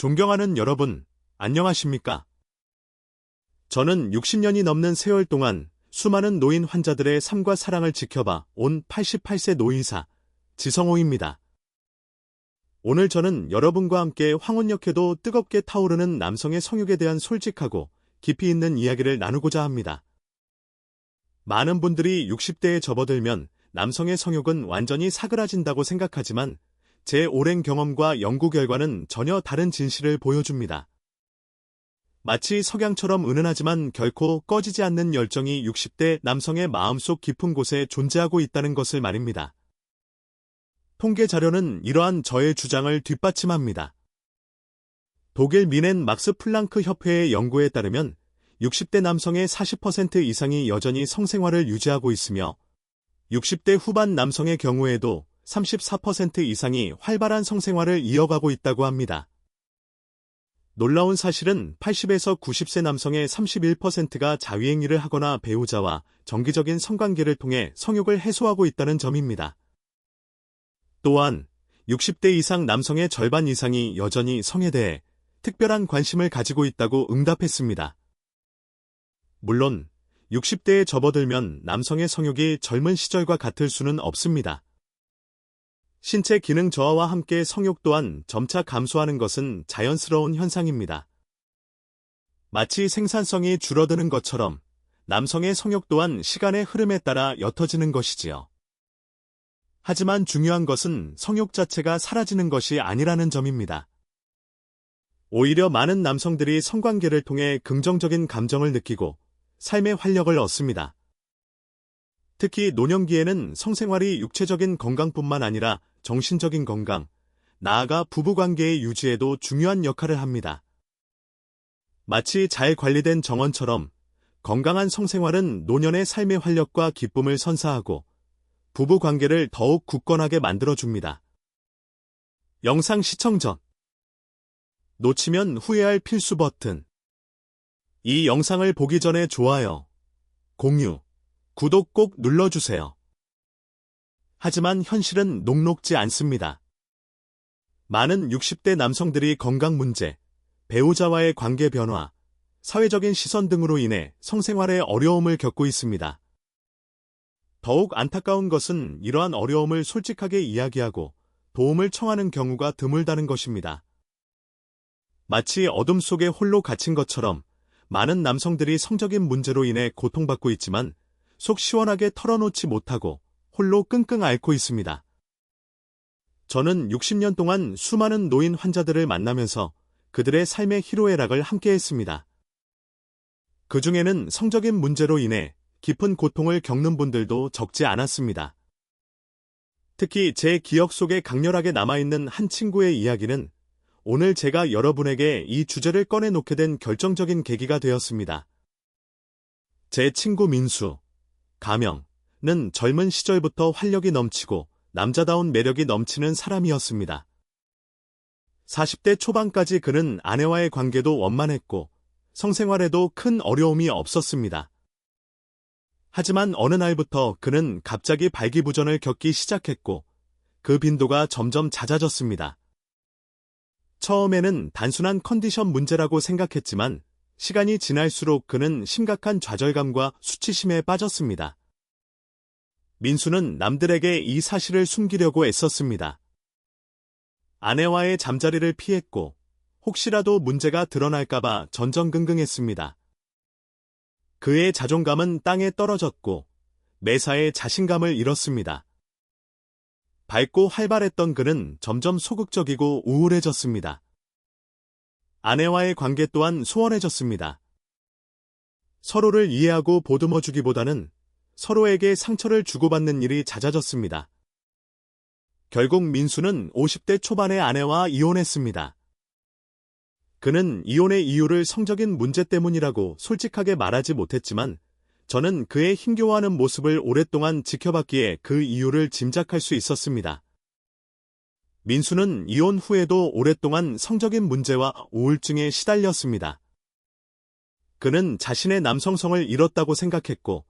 존경하는 여러분, 안녕하십니까? 저는 60년이 넘는 세월 동안 수많은 노인 환자들의 삶과 사랑을 지켜봐 온 88세 노인사 지성호입니다. 오늘 저는 여러분과 함께 황혼역해도 뜨겁게 타오르는 남성의 성욕에 대한 솔직하고 깊이 있는 이야기를 나누고자 합니다. 많은 분들이 60대에 접어들면 남성의 성욕은 완전히 사그라진다고 생각하지만 제 오랜 경험과 연구 결과는 전혀 다른 진실을 보여줍니다. 마치 석양처럼 은은하지만 결코 꺼지지 않는 열정이 60대 남성의 마음속 깊은 곳에 존재하고 있다는 것을 말입니다. 통계 자료는 이러한 저의 주장을 뒷받침합니다. 독일 미넨 막스 플랑크 협회의 연구에 따르면 60대 남성의 40% 이상이 여전히 성생활을 유지하고 있으며 60대 후반 남성의 경우에도 34% 이상이 활발한 성생활을 이어가고 있다고 합니다. 놀라운 사실은 80에서 90세 남성의 31%가 자위행위를 하거나 배우자와 정기적인 성관계를 통해 성욕을 해소하고 있다는 점입니다. 또한 60대 이상 남성의 절반 이상이 여전히 성에 대해 특별한 관심을 가지고 있다고 응답했습니다. 물론 60대에 접어들면 남성의 성욕이 젊은 시절과 같을 수는 없습니다. 신체 기능 저하와 함께 성욕 또한 점차 감소하는 것은 자연스러운 현상입니다. 마치 생산성이 줄어드는 것처럼 남성의 성욕 또한 시간의 흐름에 따라 옅어지는 것이지요. 하지만 중요한 것은 성욕 자체가 사라지는 것이 아니라는 점입니다. 오히려 많은 남성들이 성관계를 통해 긍정적인 감정을 느끼고 삶의 활력을 얻습니다. 특히 노년기에는 성생활이 육체적인 건강뿐만 아니라 정신적인 건강, 나아가 부부관계의 유지에도 중요한 역할을 합니다. 마치 잘 관리된 정원처럼 건강한 성생활은 노년의 삶의 활력과 기쁨을 선사하고 부부관계를 더욱 굳건하게 만들어줍니다. 영상 시청 전 놓치면 후회할 필수 버튼. 이 영상을 보기 전에 좋아요, 공유, 구독 꼭 눌러주세요. 하지만 현실은 녹록지 않습니다. 많은 60대 남성들이 건강 문제, 배우자와의 관계 변화, 사회적인 시선 등으로 인해 성생활에 어려움을 겪고 있습니다. 더욱 안타까운 것은 이러한 어려움을 솔직하게 이야기하고 도움을 청하는 경우가 드물다는 것입니다. 마치 어둠 속에 홀로 갇힌 것처럼 많은 남성들이 성적인 문제로 인해 고통받고 있지만 속 시원하게 털어놓지 못하고 홀로 끙끙 앓고 있습니다. 저는 60년 동안 수많은 노인 환자들을 만나면서 그들의 삶의 희로애락을 함께했습니다. 그 중에는 성적인 문제로 인해 깊은 고통을 겪는 분들도 적지 않았습니다. 특히 제 기억 속에 강렬하게 남아있는 한 친구의 이야기는 오늘 제가 여러분에게 이 주제를 꺼내놓게 된 결정적인 계기가 되었습니다. 제 친구 민수, 가명은 젊은 시절부터 활력이 넘치고 남자다운 매력이 넘치는 사람이었습니다. 40대 초반까지 그는 아내와의 관계도 원만했고 성생활에도 큰 어려움이 없었습니다. 하지만 어느 날부터 그는 갑자기 발기부전을 겪기 시작했고 그 빈도가 점점 잦아졌습니다. 처음에는 단순한 컨디션 문제라고 생각했지만 시간이 지날수록 그는 심각한 좌절감과 수치심에 빠졌습니다. 민수는 남들에게 이 사실을 숨기려고 애썼습니다. 아내와의 잠자리를 피했고 혹시라도 문제가 드러날까봐 전전긍긍했습니다. 그의 자존감은 땅에 떨어졌고 매사에 자신감을 잃었습니다. 밝고 활발했던 그는 점점 소극적이고 우울해졌습니다. 아내와의 관계 또한 소원해졌습니다. 서로를 이해하고 보듬어주기보다는 서로에게 상처를 주고받는 일이 잦아졌습니다. 결국 민수는 50대 초반의 아내와 이혼했습니다. 그는 이혼의 이유를 성적인 문제 때문이라고 솔직하게 말하지 못했지만 저는 그의 힘겨워하는 모습을 오랫동안 지켜봤기에 그 이유를 짐작할 수 있었습니다. 민수는 이혼 후에도 오랫동안 성적인 문제와 우울증에 시달렸습니다. 그는 자신의 남성성을 잃었다고 생각했고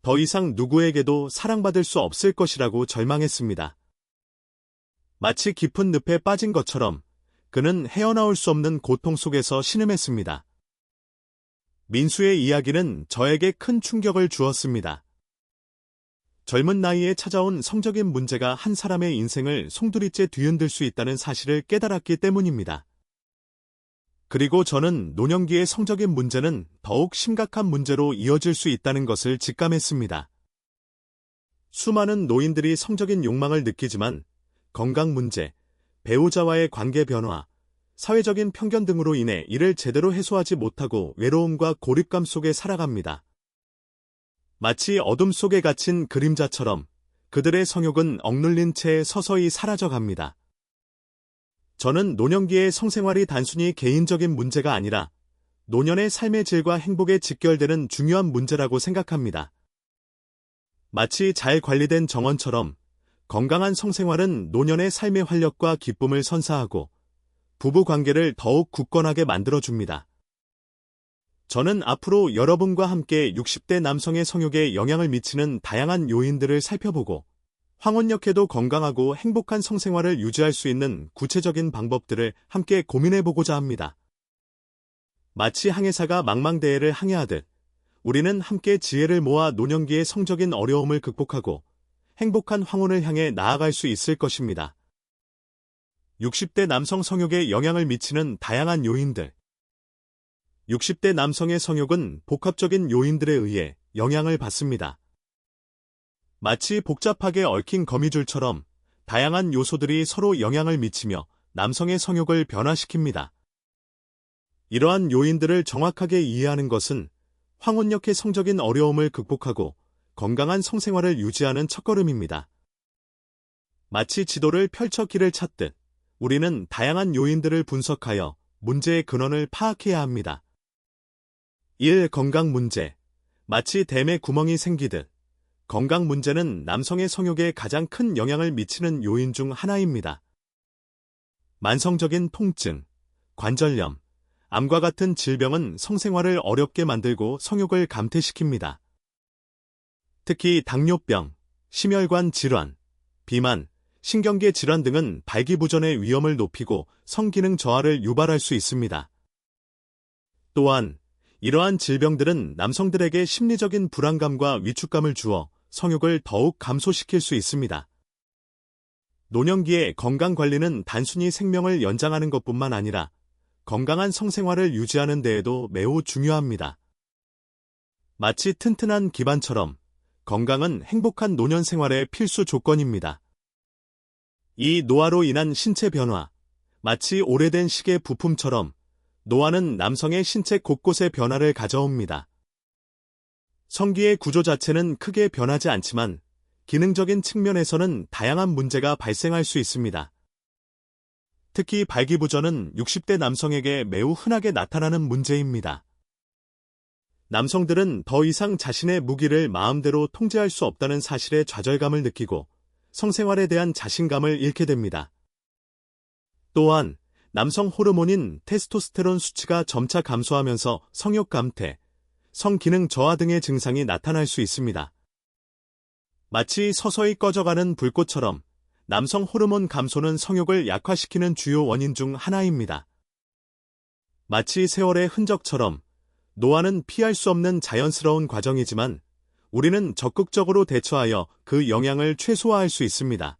더 이상 누구에게도 사랑받을 수 없을 것이라고 절망했습니다. 마치 깊은 늪에 빠진 것처럼 그는 헤어나올 수 없는 고통 속에서 신음했습니다. 민수의 이야기는 저에게 큰 충격을 주었습니다. 젊은 나이에 찾아온 성적인 문제가 한 사람의 인생을 송두리째 뒤흔들 수 있다는 사실을 깨달았기 때문입니다. 그리고 저는 노년기의 성적인 문제는 더욱 심각한 문제로 이어질 수 있다는 것을 직감했습니다. 수많은 노인들이 성적인 욕망을 느끼지만 건강 문제, 배우자와의 관계 변화, 사회적인 편견 등으로 인해 이를 제대로 해소하지 못하고 외로움과 고립감 속에 살아갑니다. 마치 어둠 속에 갇힌 그림자처럼 그들의 성욕은 억눌린 채 서서히 사라져갑니다. 저는 노년기의 성생활이 단순히 개인적인 문제가 아니라 노년의 삶의 질과 행복에 직결되는 중요한 문제라고 생각합니다. 마치 잘 관리된 정원처럼 건강한 성생활은 노년의 삶의 활력과 기쁨을 선사하고 부부 관계를 더욱 굳건하게 만들어줍니다. 저는 앞으로 여러분과 함께 60대 남성의 성욕에 영향을 미치는 다양한 요인들을 살펴보고 황혼역해도 건강하고 행복한 성생활을 유지할 수 있는 구체적인 방법들을 함께 고민해보고자 합니다. 마치 항해사가 망망대해를 항해하듯 우리는 함께 지혜를 모아 노년기의 성적인 어려움을 극복하고 행복한 황혼을 향해 나아갈 수 있을 것입니다. 60대 남성 성욕에 영향을 미치는 다양한 요인들. 60대 남성의 성욕은 복합적인 요인들에 의해 영향을 받습니다. 마치 복잡하게 얽힌 거미줄처럼 다양한 요소들이 서로 영향을 미치며 남성의 성욕을 변화시킵니다. 이러한 요인들을 정확하게 이해하는 것은 황혼역의 성적인 어려움을 극복하고 건강한 성생활을 유지하는 첫걸음입니다. 마치 지도를 펼쳐 길을 찾듯 우리는 다양한 요인들을 분석하여 문제의 근원을 파악해야 합니다. 1. 건강 문제. 마치 댐에 구멍이 생기듯 건강 문제는 남성의 성욕에 가장 큰 영향을 미치는 요인 중 하나입니다. 만성적인 통증, 관절염, 암과 같은 질병은 성생활을 어렵게 만들고 성욕을 감퇴시킵니다. 특히 당뇨병, 심혈관 질환, 비만, 신경계 질환 등은 발기부전의 위험을 높이고 성기능 저하를 유발할 수 있습니다. 또한 이러한 질병들은 남성들에게 심리적인 불안감과 위축감을 주어 성욕을 더욱 감소시킬 수 있습니다. 노년기의 건강관리는 단순히 생명을 연장하는 것뿐만 아니라 건강한 성생활을 유지하는 데에도 매우 중요합니다. 마치 튼튼한 기반처럼 건강은 행복한 노년 생활의 필수 조건입니다. 이 노화로 인한 신체 변화, 마치 오래된 시계 부품처럼 노화는 남성의 신체 곳곳에 변화를 가져옵니다. 성기의 구조 자체는 크게 변하지 않지만 기능적인 측면에서는 다양한 문제가 발생할 수 있습니다. 특히 발기부전은 60대 남성에게 매우 흔하게 나타나는 문제입니다. 남성들은 더 이상 자신의 무기를 마음대로 통제할 수 없다는 사실에 좌절감을 느끼고 성생활에 대한 자신감을 잃게 됩니다. 또한 남성 호르몬인 테스토스테론 수치가 점차 감소하면서 성욕 감퇴, 성기능 저하 등의 증상이 나타날 수 있습니다. 마치 서서히 꺼져가는 불꽃처럼 남성 호르몬 감소는 성욕을 약화시키는 주요 원인 중 하나입니다. 마치 세월의 흔적처럼 노화는 피할 수 없는 자연스러운 과정이지만 우리는 적극적으로 대처하여 그 영향을 최소화할 수 있습니다.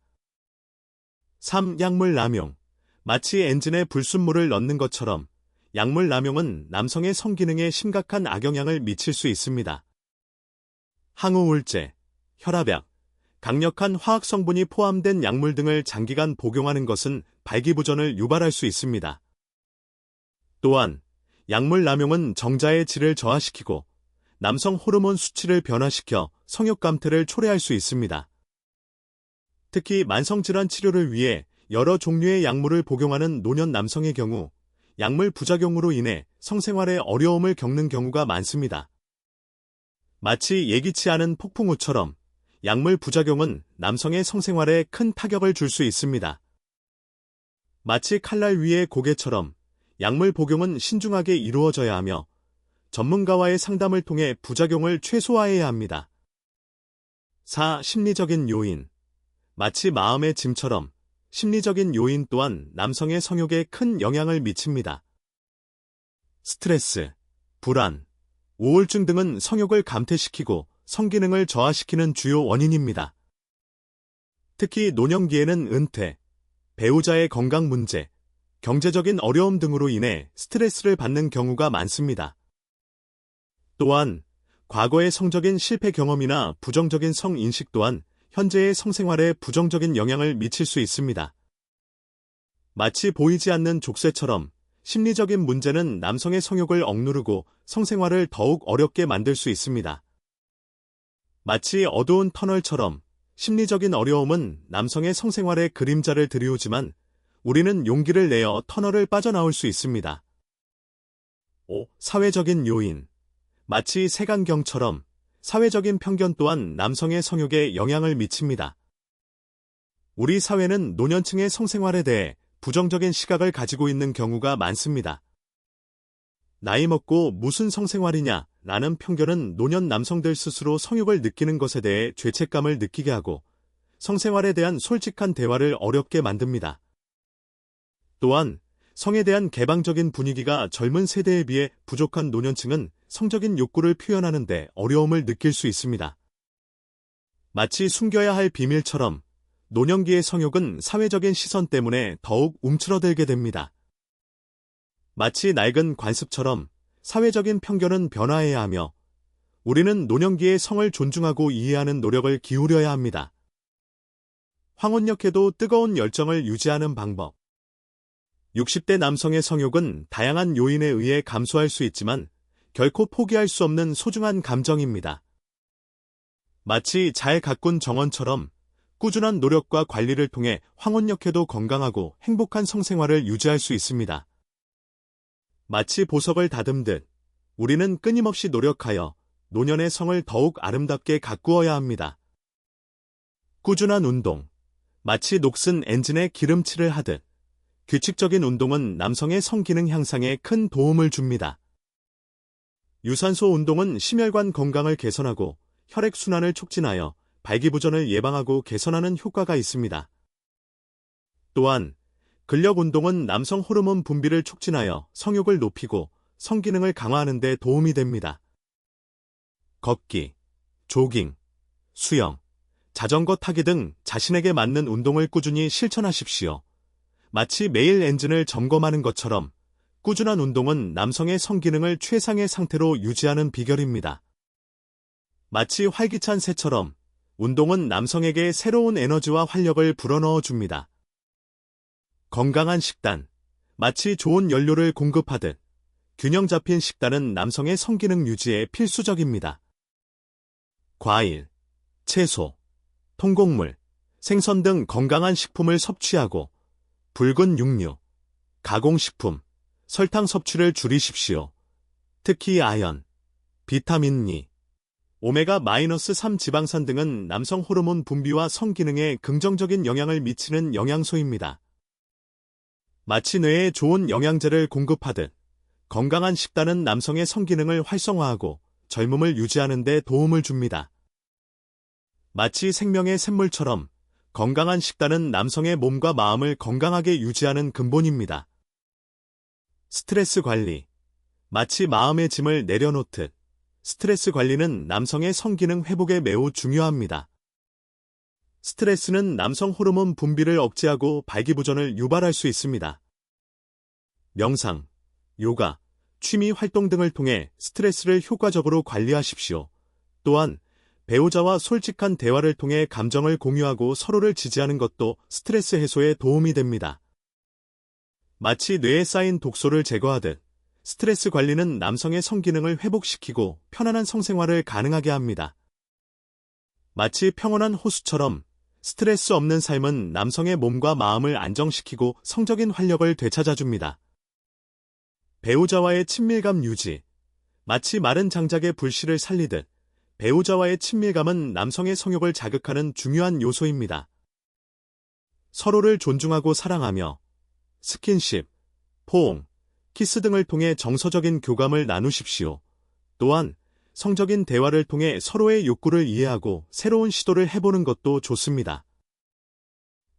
3. 약물 남용. 마치 엔진에 불순물을 넣는 것처럼 약물 남용은 남성의 성기능에 심각한 악영향을 미칠 수 있습니다. 항우울제, 혈압약, 강력한 화학 성분이 포함된 약물 등을 장기간 복용하는 것은 발기부전을 유발할 수 있습니다. 또한 약물 남용은 정자의 질을 저하시키고 남성 호르몬 수치를 변화시켜 성욕 감퇴를 초래할 수 있습니다. 특히 만성질환 치료를 위해 여러 종류의 약물을 복용하는 노년 남성의 경우 약물 부작용으로 인해 성생활에 어려움을 겪는 경우가 많습니다. 마치 예기치 않은 폭풍우처럼 약물 부작용은 남성의 성생활에 큰 타격을 줄 수 있습니다. 마치 칼날 위의 고개처럼 약물 복용은 신중하게 이루어져야 하며 전문가와의 상담을 통해 부작용을 최소화해야 합니다. 4. 심리적인 요인. 마치 마음의 짐처럼 심리적인 요인 또한 남성의 성욕에 큰 영향을 미칩니다. 스트레스, 불안, 우울증 등은 성욕을 감퇴시키고 성기능을 저하시키는 주요 원인입니다. 특히 노년기에는 은퇴, 배우자의 건강 문제, 경제적인 어려움 등으로 인해 스트레스를 받는 경우가 많습니다. 또한 과거의 성적인 실패 경험이나 부정적인 성인식 또한 현재의 성생활에 부정적인 영향을 미칠 수 있습니다. 마치 보이지 않는 족쇄처럼 심리적인 문제는 남성의 성욕을 억누르고 성생활을 더욱 어렵게 만들 수 있습니다. 마치 어두운 터널처럼 심리적인 어려움은 남성의 성생활에 그림자를 들이우지만 우리는 용기를 내어 터널을 빠져나올 수 있습니다. 5. 사회적인 요인. 마치 색안경처럼 사회적인 편견 또한 남성의 성욕에 영향을 미칩니다. 우리 사회는 노년층의 성생활에 대해 부정적인 시각을 가지고 있는 경우가 많습니다. 나이 먹고 무슨 성생활이냐 라는 편견은 노년 남성들 스스로 성욕을 느끼는 것에 대해 죄책감을 느끼게 하고 성생활에 대한 솔직한 대화를 어렵게 만듭니다. 또한 성에 대한 개방적인 분위기가 젊은 세대에 비해 부족한 노년층은 성적인 욕구를 표현하는 데 어려움을 느낄 수 있습니다. 마치 숨겨야 할 비밀처럼 노년기의 성욕은 사회적인 시선 때문에 더욱 움츠러들게 됩니다. 마치 낡은 관습처럼 사회적인 편견은 변화해야 하며 우리는 노년기의 성을 존중하고 이해하는 노력을 기울여야 합니다. 황혼역해도 뜨거운 열정을 유지하는 방법. 60대 남성의 성욕은 다양한 요인에 의해 감소할 수 있지만 결코 포기할 수 없는 소중한 감정입니다. 마치 잘 가꾼 정원처럼 꾸준한 노력과 관리를 통해 황혼역해도 건강하고 행복한 성생활을 유지할 수 있습니다. 마치 보석을 다듬듯 우리는 끊임없이 노력하여 노년의 성을 더욱 아름답게 가꾸어야 합니다. 꾸준한 운동. 마치 녹슨 엔진에 기름칠을 하듯 규칙적인 운동은 남성의 성기능 향상에 큰 도움을 줍니다. 유산소 운동은 심혈관 건강을 개선하고 혈액순환을 촉진하여 발기부전을 예방하고 개선하는 효과가 있습니다. 또한 근력 운동은 남성 호르몬 분비를 촉진하여 성욕을 높이고 성기능을 강화하는 데 도움이 됩니다. 걷기, 조깅, 수영, 자전거 타기 등 자신에게 맞는 운동을 꾸준히 실천하십시오. 마치 매일 엔진을 점검하는 것처럼 꾸준한 운동은 남성의 성기능을 최상의 상태로 유지하는 비결입니다. 마치 활기찬 새처럼 운동은 남성에게 새로운 에너지와 활력을 불어넣어 줍니다. 건강한 식단. 마치 좋은 연료를 공급하듯 균형 잡힌 식단은 남성의 성기능 유지에 필수적입니다. 과일, 채소, 통곡물, 생선 등 건강한 식품을 섭취하고 붉은 육류, 가공식품, 설탕 섭취를 줄이십시오. 특히 아연, 비타민 E, 오메가-3 지방산 등은 남성 호르몬 분비와 성기능에 긍정적인 영향을 미치는 영양소입니다. 마치 뇌에 좋은 영양제를 공급하듯 건강한 식단은 남성의 성기능을 활성화하고 젊음을 유지하는 데 도움을 줍니다. 마치 생명의 샘물처럼 건강한 식단은 남성의 몸과 마음을 건강하게 유지하는 근본입니다. 스트레스 관리. 마치 마음의 짐을 내려놓듯 스트레스 관리는 남성의 성기능 회복에 매우 중요합니다. 스트레스는 남성 호르몬 분비를 억제하고 발기부전을 유발할 수 있습니다. 명상, 요가, 취미 활동 등을 통해 스트레스를 효과적으로 관리하십시오. 또한 배우자와 솔직한 대화를 통해 감정을 공유하고 서로를 지지하는 것도 스트레스 해소에 도움이 됩니다. 마치 뇌에 쌓인 독소를 제거하듯 스트레스 관리는 남성의 성기능을 회복시키고 편안한 성생활을 가능하게 합니다. 마치 평온한 호수처럼 스트레스 없는 삶은 남성의 몸과 마음을 안정시키고 성적인 활력을 되찾아줍니다. 배우자와의 친밀감 유지. 마치 마른 장작의 불씨를 살리듯 배우자와의 친밀감은 남성의 성욕을 자극하는 중요한 요소입니다. 서로를 존중하고 사랑하며 스킨십, 포옹, 키스 등을 통해 정서적인 교감을 나누십시오. 또한 성적인 대화를 통해 서로의 욕구를 이해하고 새로운 시도를 해보는 것도 좋습니다.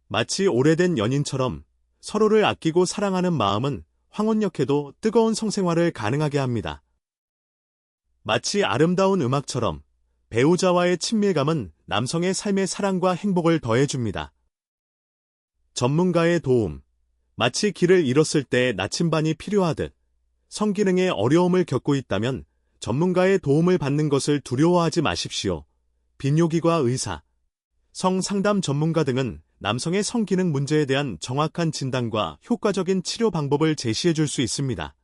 마치 오래된 연인처럼 서로를 아끼고 사랑하는 마음은 황혼역해도 뜨거운 성생활을 가능하게 합니다. 마치 아름다운 음악처럼 배우자와의 친밀감은 남성의 삶에 사랑과 행복을 더해줍니다. 전문가의 도움. 마치 길을 잃었을 때 나침반이 필요하듯 성기능에 어려움을 겪고 있다면 전문가의 도움을 받는 것을 두려워하지 마십시오. 비뇨기과 의사, 성상담 전문가 등은 남성의 성기능 문제에 대한 정확한 진단과 효과적인 치료 방법을 제시해 줄 수 있습니다.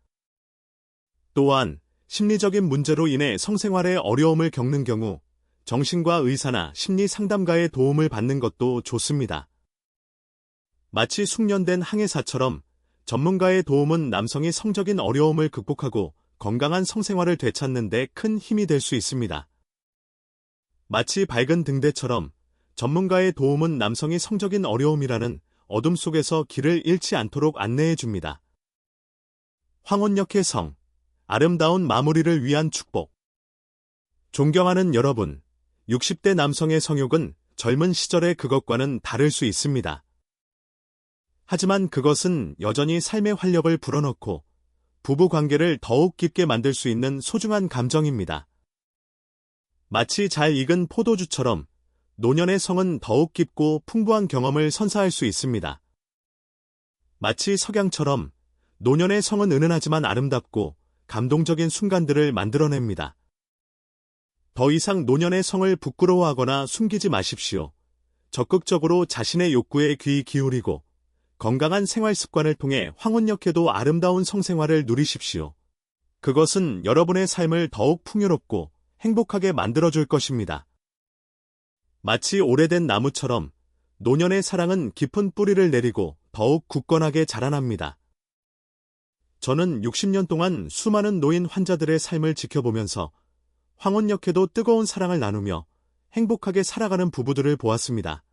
또한 심리적인 문제로 인해 성생활에 어려움을 겪는 경우 정신과 의사나 심리 상담가의 도움을 받는 것도 좋습니다. 마치 숙련된 항해사처럼 전문가의 도움은 남성이 성적인 어려움을 극복하고 건강한 성생활을 되찾는 데 큰 힘이 될 수 있습니다. 마치 밝은 등대처럼 전문가의 도움은 남성이 성적인 어려움이라는 어둠 속에서 길을 잃지 않도록 안내해 줍니다. 황혼역의 성, 아름다운 마무리를 위한 축복. 존경하는 여러분, 60대 남성의 성욕은 젊은 시절의 그것과는 다를 수 있습니다. 하지만 그것은 여전히 삶의 활력을 불어넣고 부부 관계를 더욱 깊게 만들 수 있는 소중한 감정입니다. 마치 잘 익은 포도주처럼 노년의 성은 더욱 깊고 풍부한 경험을 선사할 수 있습니다. 마치 석양처럼 노년의 성은 은은하지만 아름답고 감동적인 순간들을 만들어냅니다. 더 이상 노년의 성을 부끄러워하거나 숨기지 마십시오. 적극적으로 자신의 욕구에 귀 기울이고 건강한 생활 습관을 통해 황혼역해도 아름다운 성생활을 누리십시오. 그것은 여러분의 삶을 더욱 풍요롭고 행복하게 만들어줄 것입니다. 마치 오래된 나무처럼 노년의 사랑은 깊은 뿌리를 내리고 더욱 굳건하게 자라납니다. 저는 60년 동안 수많은 노인 환자들의 삶을 지켜보면서 황혼역해도 뜨거운 사랑을 나누며 행복하게 살아가는 부부들을 보았습니다.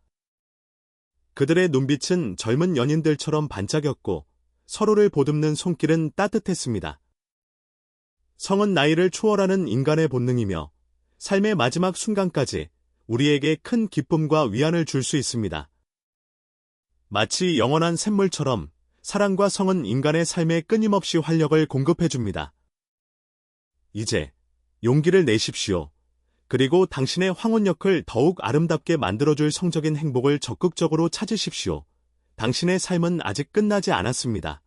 그들의 눈빛은 젊은 연인들처럼 반짝였고 서로를 보듬는 손길은 따뜻했습니다. 성은 나이를 초월하는 인간의 본능이며 삶의 마지막 순간까지 우리에게 큰 기쁨과 위안을 줄 수 있습니다. 마치 영원한 샘물처럼 사랑과 성은 인간의 삶에 끊임없이 활력을 공급해줍니다. 이제 용기를 내십시오. 그리고 당신의 황혼역을 더욱 아름답게 만들어줄 성적인 행복을 적극적으로 찾으십시오. 당신의 삶은 아직 끝나지 않았습니다.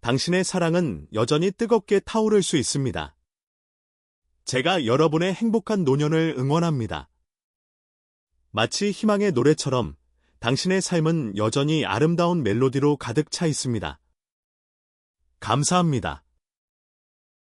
당신의 사랑은 여전히 뜨겁게 타오를 수 있습니다. 제가 여러분의 행복한 노년을 응원합니다. 마치 희망의 노래처럼 당신의 삶은 여전히 아름다운 멜로디로 가득 차 있습니다. 감사합니다.